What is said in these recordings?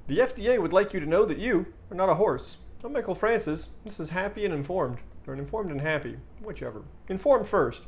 The FDA would like you to know that you are not a horse. I'm Michael Francis. This is Happy and Informed, or Informed and Happy, whichever. Informed first.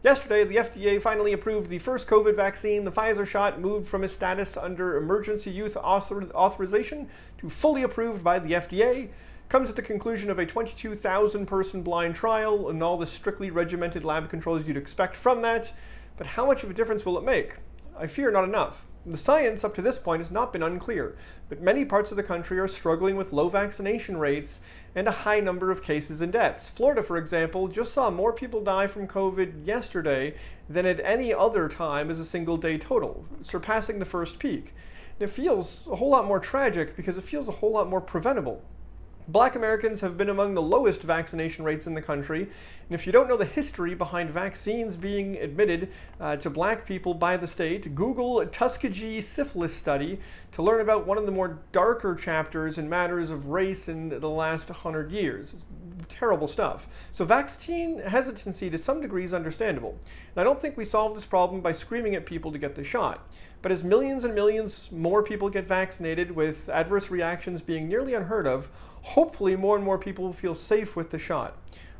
Yesterday, the FDA finally approved the first COVID vaccine. The Pfizer shot moved from its status under emergency use authorization to fully approved by the FDA. Comes at the conclusion of a 22,000 person blind trial and all the strictly regimented lab controls you'd expect from that. But how much of a difference will it make? I fear not enough. The science up to this point has not been unclear, but many parts of the country are struggling with low vaccination rates and a high number of cases and deaths. Florida, for example, just saw more people die from COVID yesterday than at any other time as a single day total, surpassing the first peak. And it feels a whole lot more tragic because it feels a whole lot more preventable. Black Americans have been among the lowest vaccination rates in the country, and if you don't know the history behind vaccines being admitted to black people by the state, Google Tuskegee syphilis study to learn about one of the more darker chapters in matters of race in the last 100 years. Terrible stuff. So vaccine hesitancy to some degree is understandable. And I don't think we solve this problem by screaming at people to get the shot. But as millions and millions more people get vaccinated with adverse reactions being nearly unheard of, hopefully more and more people will feel safe with the shot.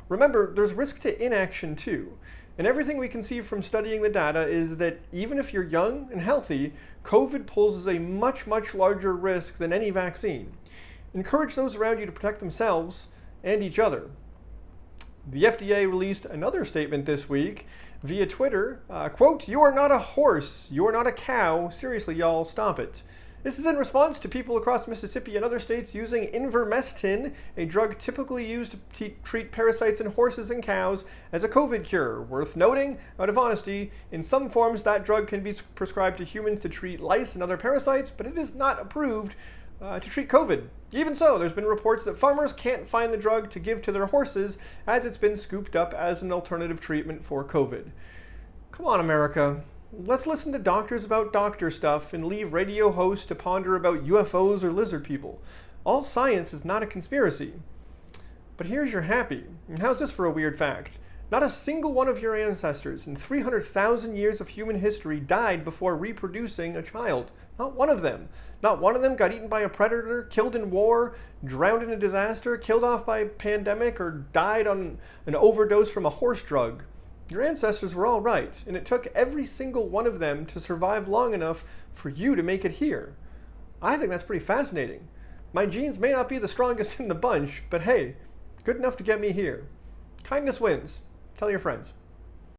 Remember, there's risk to inaction too. And everything we can see from studying the data is that even if you're young and healthy, COVID poses a much, much larger risk than any vaccine. Encourage those around you to protect themselves and each other. The FDA released another statement this week via Twitter, quote, "You are not a horse, you are not a cow, seriously y'all, stop it." This is in response to people across Mississippi and other states using ivermectin, a drug typically used to treat parasites in horses and cows, as a COVID cure. Worth noting, out of honesty, in some forms that drug can be prescribed to humans to treat lice and other parasites, but it is not approved to treat COVID. Even so, there's been reports that farmers can't find the drug to give to their horses as it's been scooped up as an alternative treatment for COVID. Come on, America. Let's listen to doctors about doctor stuff and leave radio hosts to ponder about UFOs or lizard people. All science is not a conspiracy. But here's your happy. And how's this for a weird fact? Not a single one of your ancestors in 300,000 years of human history died before reproducing a child. Not one of them. Not one of them got eaten by a predator, killed in war, drowned in a disaster, killed off by a pandemic, or died on an overdose from a horse drug. Your ancestors were all right, and it took every single one of them to survive long enough for you to make it here. I think that's pretty fascinating. My genes may not be the strongest in the bunch, but hey, good enough to get me here. Kindness wins. Tell your friends.